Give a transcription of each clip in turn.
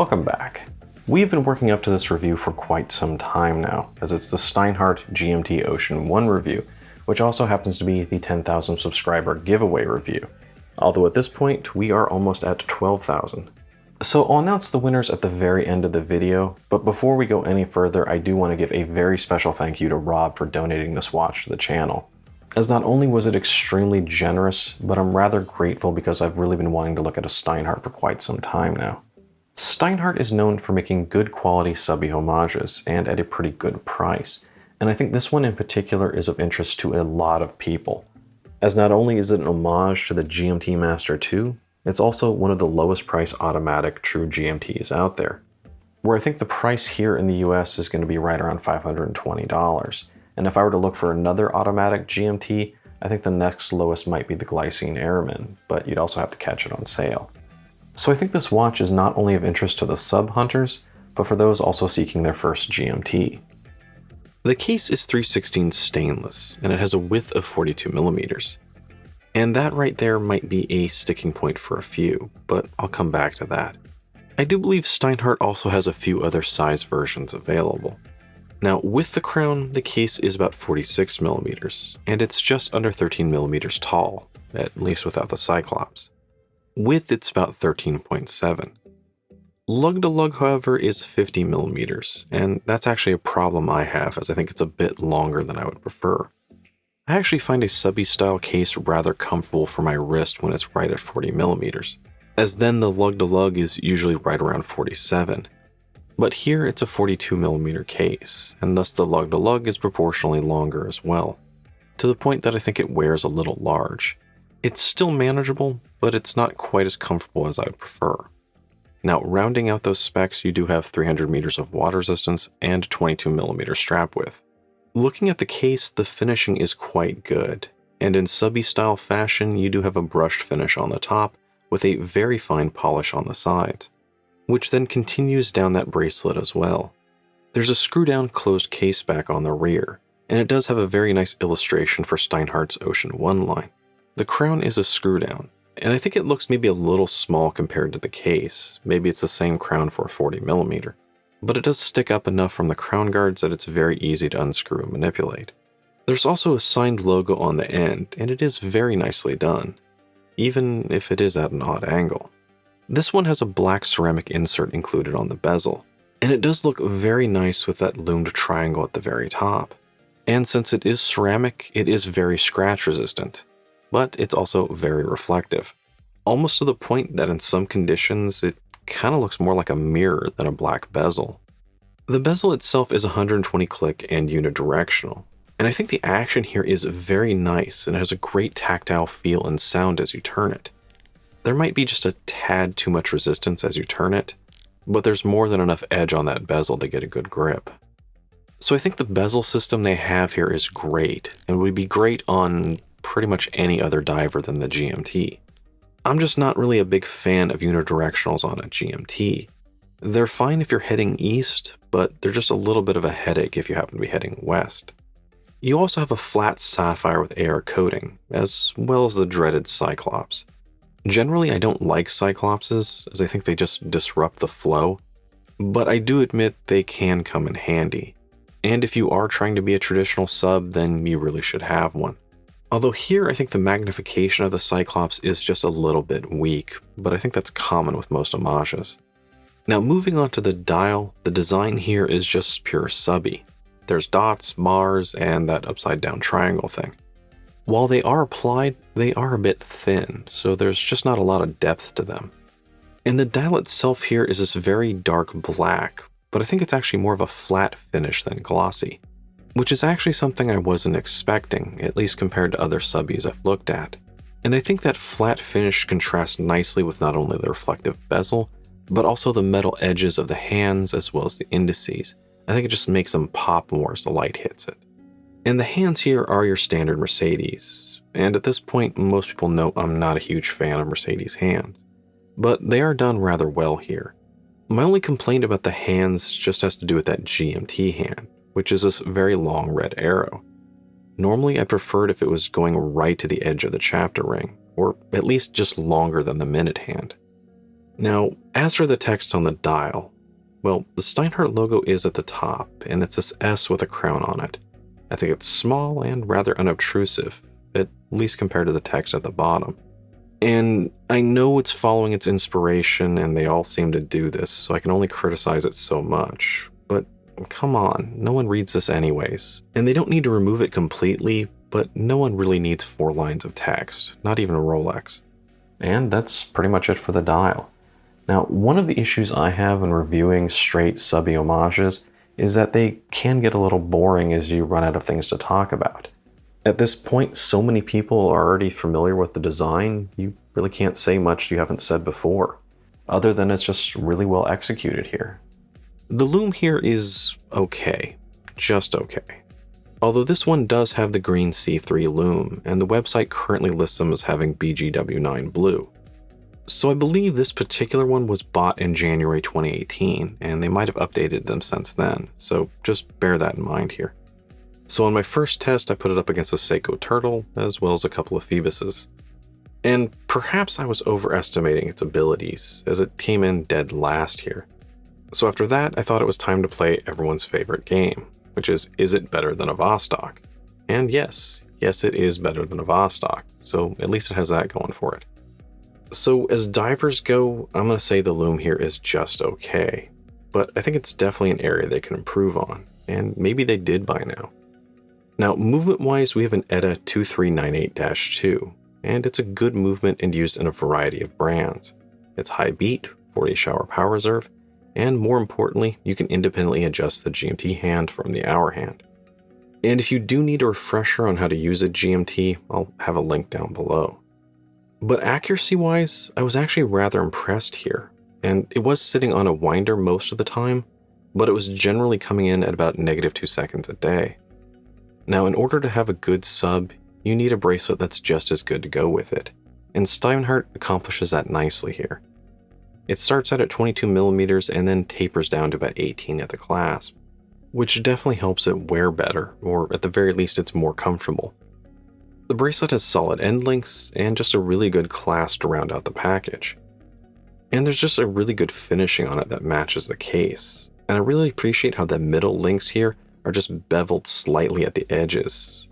Welcome back. We've been working up to this review for quite some time now, as it's the Steinhart GMT Ocean 1 review, which also happens to be the 10,000 subscriber giveaway review. Although at this point, we are almost at 12,000. So I'll announce the winners at the very end of the video, but before we go any further, I do want to give a very special thank you to Rob for donating this watch to the channel. As not only was it extremely generous, but I'm rather grateful because I've really been wanting to look at a Steinhart for quite some time now. Steinhart is known for making good quality subby homages and at a pretty good price, and I think this one in particular is of interest to a lot of people. As not only is it an homage to the GMT Master 2, it's also one of the lowest price automatic true GMTs out there, where I think the price here in the US is going to be right around $520, and if I were to look for another automatic GMT, I think the next lowest might be the Glycine Airman, but you'd also have to catch it on sale. So I think this watch is not only of interest to the sub hunters, but for those also seeking their first GMT. The case is 316 stainless, and it has a width of 42mm. And that right there might be a sticking point for a few, but I'll come back to that. I do believe Steinhart also has a few other size versions available. Now, with the crown, the case is about 46mm, and it's just under 13mm tall, at least without the Cyclops. Width, it's about 13.7. Lug to lug, however, is 50mm, and that's actually a problem I have, as I think it's a bit longer than I would prefer. I actually find a subby style case rather comfortable for my wrist when it's right at 40mm, as then the lug to lug is usually right around 47. But here it's a 42mm case, and thus the lug to lug is proportionally longer as well, to the point that I think it wears a little large. It's still manageable, but it's not quite as comfortable as I would prefer. Now, rounding out those specs, you do have 300 meters of water resistance and 22mm strap width. Looking at the case, the finishing is quite good, and in subby style fashion, you do have a brushed finish on the top with a very fine polish on the sides, which then continues down that bracelet as well. There's a screw down closed case back on the rear, and it does have a very nice illustration for Steinhart's Ocean 1 line. The crown is a screw down, and I think it looks maybe a little small compared to the case. Maybe it's the same crown for a 40mm, but it does stick up enough from the crown guards that it's very easy to unscrew and manipulate. There's also a signed logo on the end, and it is very nicely done, even if it is at an odd angle. This one has a black ceramic insert included on the bezel, and it does look very nice with that loomed triangle at the very top. And since it is ceramic, it is very scratch resistant, but it's also very reflective, almost to the point that in some conditions it kind of looks more like a mirror than a black bezel. The bezel itself is 120 click and unidirectional, and I think the action here is very nice and has a great tactile feel and sound as you turn it. There might be just a tad too much resistance as you turn it, but there's more than enough edge on that bezel to get a good grip. So I think the bezel system they have here is great, and would be great on pretty much any other diver than the GMT. I'm just not really a big fan of unidirectionals on a GMT. They're fine if you're heading east, but they're just a little bit of a headache if you happen to be heading west. You also have a flat sapphire with air coating, as well as the dreaded Cyclops. Generally, I don't like Cyclopses, as I think they just disrupt the flow, but I do admit they can come in handy. And if you are trying to be a traditional sub, then you really should have one. Although here, I think the magnification of the Cyclops is just a little bit weak, but I think that's common with most homages. Now, moving on to the dial, the design here is just pure subby. There's dots, bars, and that upside down triangle thing. While they are applied, they are a bit thin, so there's just not a lot of depth to them. And the dial itself here is this very dark black, but I think it's actually more of a flat finish than glossy, which is actually something I wasn't expecting, at least compared to other subbies I've looked at. And I think that flat finish contrasts nicely with not only the reflective bezel, but also the metal edges of the hands as well as the indices. I think it just makes them pop more as the light hits it. And the hands here are your standard Mercedes, and at this point most people know I'm not a huge fan of Mercedes hands, but they are done rather well here. My only complaint about the hands just has to do with that GMT hand, which is this very long red arrow. Normally I preferred if it was going right to the edge of the chapter ring, or at least just longer than the minute hand. Now, as for the text on the dial, well, the Steinhart logo is at the top, and it's this S with a crown on it. I think it's small and rather unobtrusive, at least compared to the text at the bottom. And I know it's following its inspiration, and they all seem to do this, so I can only criticize it so much. But come on, no one reads this anyways. And they don't need to remove it completely, but no one really needs 4 lines of text, not even a Rolex. And that's pretty much it for the dial. Now, one of the issues I have in reviewing straight subby homages is that they can get a little boring as you run out of things to talk about. At this point, so many people are already familiar with the design, you really can't say much you haven't said before, other than it's just really well executed here. The loom here is okay, just okay. Although this one does have the green C3 loom, and the website currently lists them as having BGW9 blue. So I believe this particular one was bought in January 2018, and they might have updated them since then, so just bear that in mind here. So on my first test, I put it up against a Seiko Turtle, as well as a couple of Phoebuses. And perhaps I was overestimating its abilities, as it came in dead last here. So after that, I thought it was time to play everyone's favorite game, which is it better than a Vostok? And yes, it is better than a Vostok, so at least it has that going for it. So as divers go, I'm going to say the loom here is just okay, but I think it's definitely an area they can improve on, and maybe they did by now. Now, movement-wise, we have an ETA 2398-2, and it's a good movement and used in a variety of brands. It's high beat, 40-hour power reserve, and more importantly, you can independently adjust the GMT hand from the hour hand. And if you do need a refresher on how to use a GMT, I'll have a link down below. But accuracy-wise, I was actually rather impressed here, and it was sitting on a winder most of the time, but it was generally coming in at about -2 seconds a day. Now, in order to have a good sub, you need a bracelet that's just as good to go with it, and Steinhart accomplishes that nicely here. It starts out at 22mm and then tapers down to about 18 at the clasp, which definitely helps it wear better, or at the very least it's more comfortable. The bracelet has solid end links and just a really good clasp to round out the package. And there's just a really good finishing on it that matches the case, and I really appreciate how the middle links here are just beveled slightly at the edges.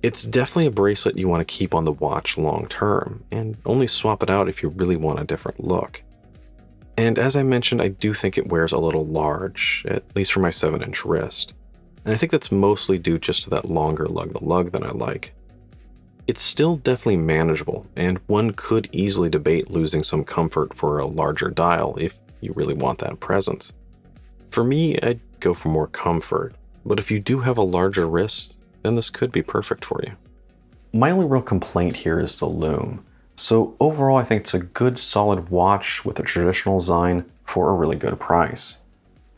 It's definitely a bracelet you want to keep on the watch long term, and only swap it out if you really want a different look. And as I mentioned, I do think it wears a little large, at least for my 7-inch wrist. And I think that's mostly due just to that longer lug-to-lug that I like. It's still definitely manageable, and one could easily debate losing some comfort for a larger dial if you really want that presence. For me, I'd go for more comfort, but if you do have a larger wrist, then this could be perfect for you. My only real complaint here is the loom. So overall, I think it's a good solid watch with a traditional design for a really good price.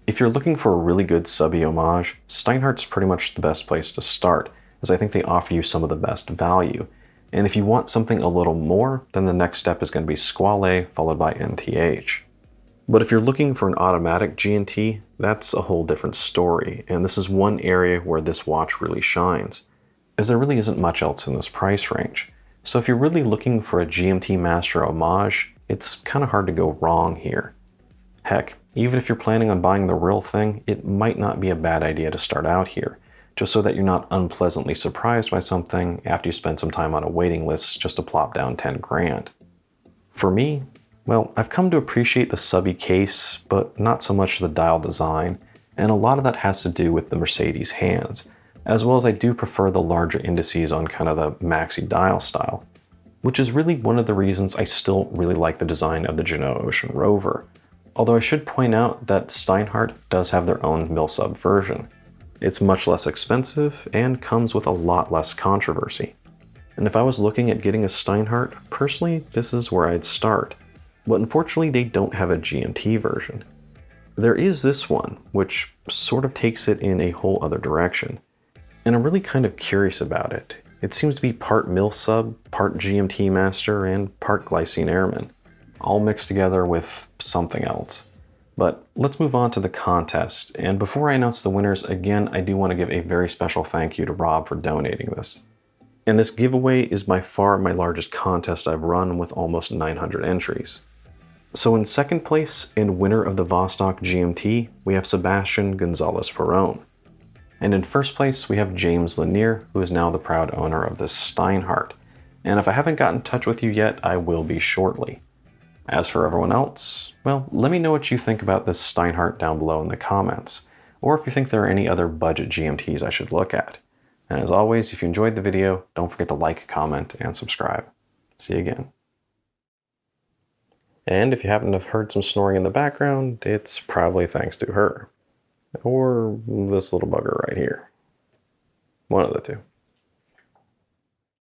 If you're looking for a really good subby homage, Steinhart's pretty much the best place to start, as I think they offer you some of the best value. And if you want something a little more, then the next step is going to be Squale followed by NTH. But if you're looking for an automatic GMT, that's a whole different story, and this is one area where this watch really shines, as there really isn't much else in this price range. So if you're really looking for a GMT Master homage, it's kind of hard to go wrong here. Heck, even if you're planning on buying the real thing, it might not be a bad idea to start out here, just so that you're not unpleasantly surprised by something after you spend some time on a waiting list just to plop down 10 grand. For me, well, I've come to appreciate the subby case, but not so much the dial design, and a lot of that has to do with the Mercedes hands, as well as I do prefer the larger indices on kind of the maxi dial style, which is really one of the reasons I still really like the design of the Genoa Ocean Rover, although I should point out that Steinhart does have their own mil-sub version. It's much less expensive and comes with a lot less controversy. And if I was looking at getting a Steinhart, personally, this is where I'd start. But unfortunately, they don't have a GMT version. There is this one, which sort of takes it in a whole other direction. And I'm really kind of curious about it. It seems to be part mil-sub, part GMT Master, and part Glycine Airman, all mixed together with something else. But let's move on to the contest, and before I announce the winners, again, I do want to give a very special thank you to Rob for donating this. And this giveaway is by far my largest contest I've run with almost 900 entries. So in second place and winner of the Vostok GMT, we have Sebastian Gonzalez-Perron. And in first place, we have James Lanier, who is now the proud owner of this Steinhart. And if I haven't gotten in touch with you yet, I will be shortly. As for everyone else, well, let me know what you think about this Steinhart down below in the comments, or if you think there are any other budget GMTs I should look at. And as always, if you enjoyed the video, don't forget to like, comment, and subscribe. See you again. And if you happen to have heard some snoring in the background, it's probably thanks to her. Or this little bugger right here. One of the two.